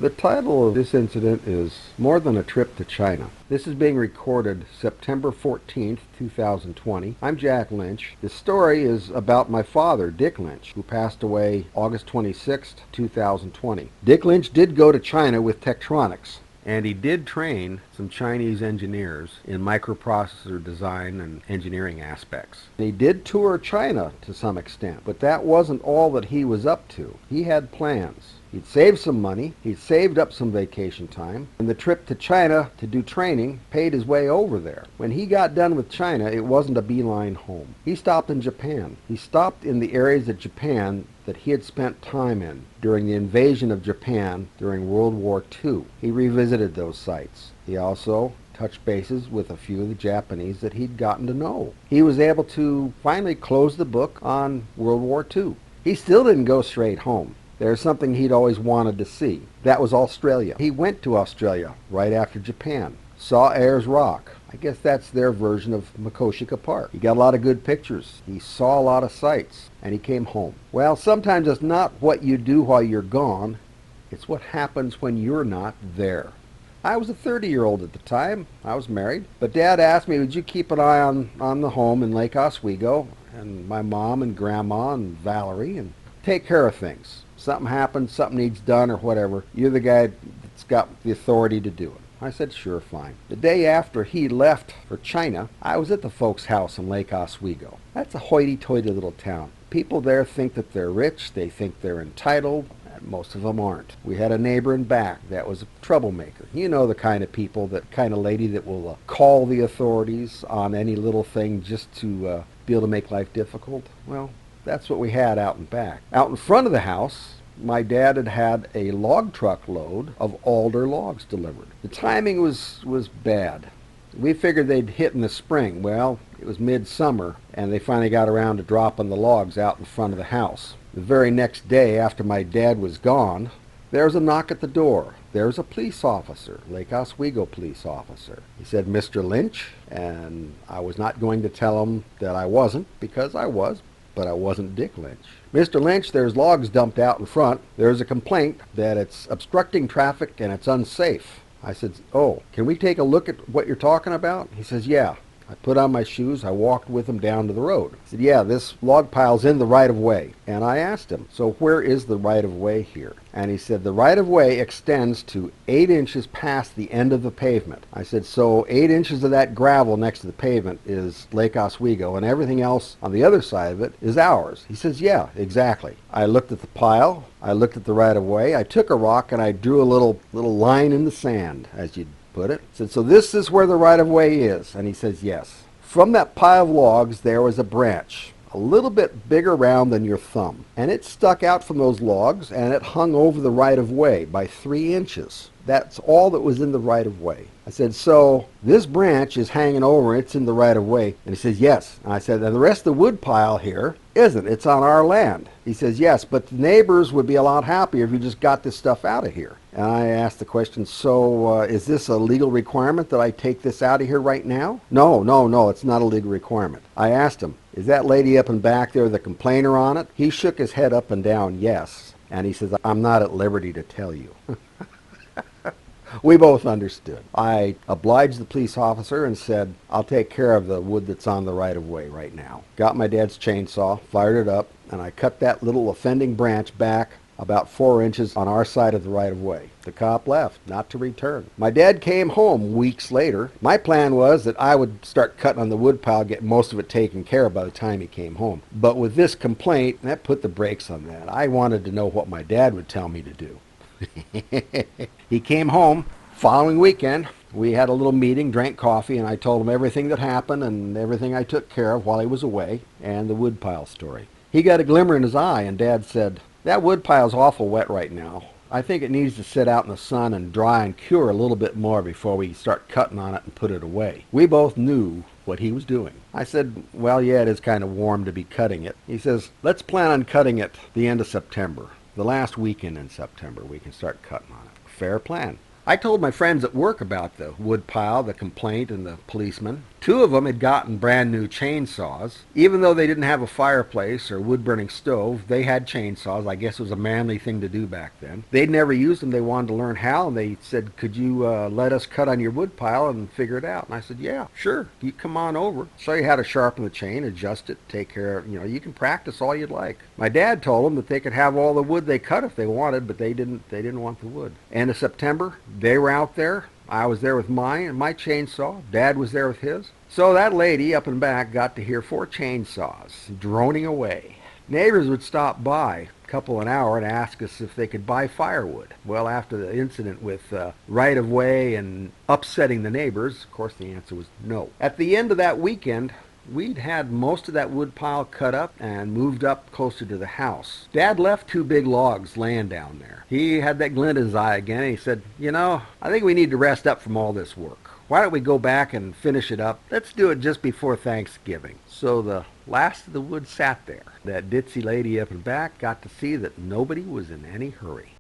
The title of this incident is More Than a Trip to China. This is being recorded September 14th, 2020. I'm Jack Lynch. The story is about my father, Dick Lynch, who passed away August 26th, 2020. Dick Lynch did go to China with Tektronix, and he did train some Chinese engineers in microprocessor design and engineering aspects. He did tour China to some extent, but that wasn't all that he was up to. He had plans. He'd saved some money, he'd saved up some vacation time, and the trip to China to do training paid his way over there. When he got done with China, it wasn't a beeline home. He stopped in Japan. He stopped in the areas of Japan that he had spent time in during the invasion of Japan during World War II. He revisited those sites. He also touched bases with a few of the Japanese that he'd gotten to know. He was able to finally close the book on World War II. He still didn't go straight home. There's something he'd always wanted to see. That was Australia. He went to Australia right after Japan. Saw Ayers Rock. I guess that's their version of Makoshika Park. He got a lot of good pictures. He saw a lot of sights. And he came home. Well, sometimes it's not what you do while you're gone. It's what happens when you're not there. I was a 30-year-old at the time. I was married. But Dad asked me, would you keep an eye on the home in Lake Oswego and my mom and Grandma and Valerie and take care of things. Something happens, something needs done or whatever, you're the guy that's got the authority to do it. I said, sure, fine. The day after he left for China, I was at the folks' house in Lake Oswego. That's a hoity-toity little town. People there think that they're rich, they think they're entitled, and most of them aren't. We had a neighbor in back that was a troublemaker. You know the kind of people, that kind of lady that will call the authorities on any little thing just to be able to make life difficult. Well, that's what we had out in back. Out in front of the house, my dad had a log truck load of alder logs delivered. The timing was bad. We figured they'd hit in the spring. Well, it was midsummer, and they finally got around to dropping the logs out in front of the house. The very next day, after my dad was gone, there was a knock at the door. There was a police officer, Lake Oswego police officer. He said, Mr. Lynch, and I was not going to tell him that I wasn't, because I was, but I wasn't Dick Lynch. Mr. Lynch, there's logs dumped out in front. There's a complaint that it's obstructing traffic and it's unsafe. I said, oh, can we take a look at what you're talking about? He says, yeah. I put on my shoes. I walked with him down to the road. He said, yeah, this log pile's in the right-of-way. And I asked him, so where is the right-of-way here? And he said, the right-of-way extends to 8 inches past the end of the pavement. I said, so 8 inches of that gravel next to the pavement is Lake Oswego, and everything else on the other side of it is ours. He says, yeah, exactly. I looked at the pile. I looked at the right-of-way. I took a rock and I drew a little line in the sand, as you'd put it. I said, so this is where the right-of-way is? And he says, yes. From that pile of logs, there was a branch, a little bit bigger round than your thumb. And it stuck out from those logs, and it hung over the right-of-way by 3 inches. That's all that was in the right-of-way. I said, so this branch is hanging over, it's in the right-of-way. And he says, yes. And I said, and the rest of the wood pile here isn't. It's on our land. He says, yes, but the neighbors would be a lot happier if you just got this stuff out of here. And I asked the question, so is this a legal requirement that I take this out of here right now? No, it's not a legal requirement. I asked him, is that lady up in back there the complainer on it? He shook his head up and down, yes. And he says, I'm not at liberty to tell you. We both understood. I obliged the police officer and said, I'll take care of the wood that's on the right-of-way right now. Got my dad's chainsaw, fired it up, and I cut that little offending branch back about 4 inches on our side of the right-of-way. The cop left, not to return. My dad came home weeks later. My plan was that I would start cutting on the wood pile, get most of it taken care of by the time he came home. But with this complaint, that put the brakes on that. I wanted to know what my dad would tell me to do. He came home following weekend. We had a little meeting, drank coffee, and I told him everything that happened and everything I took care of while he was away, and the woodpile story. He got a glimmer in his eye, and Dad said, that woodpile's awful wet right now. I think it needs to sit out in the sun and dry and cure a little bit more before we start cutting on it and put it away. We both knew what he was doing. I said, well, yeah, it is kind of warm to be cutting it. He says, let's plan on cutting it the end of September. The last weekend in September, we can start cutting on it. Fair plan. I told my friends at work about the wood pile, the complaint, and the policeman. Two of them had gotten brand new chainsaws. Even though they didn't have a fireplace or wood-burning stove, they had chainsaws. I guess it was a manly thing to do back then. They'd never used them. They wanted to learn how, and they said, could you let us cut on your wood pile and figure it out? And I said, yeah, sure. You come on over. Show you how to sharpen the chain, adjust it, take care of, you can practice all you'd like. My dad told them that they could have all the wood they cut if they wanted, but they didn't want the wood. End of September, they were out there. I was there with mine and my chainsaw. Dad was there with his. So that lady up and back got to hear 4 chainsaws droning away. Neighbors would stop by a couple an hour and ask us if they could buy firewood. Well, after the incident with right-of-way and upsetting the neighbors, of course the answer was no. At the end of that weekend, we'd had most of that wood pile cut up and moved up closer to the house. Dad left 2 big logs laying down there. He had that glint in his eye again, and he said, I think we need to rest up from all this work. Why don't we go back and finish it up? Let's do it just before Thanksgiving. So the last of the wood sat there. That ditzy lady up and back got to see that nobody was in any hurry.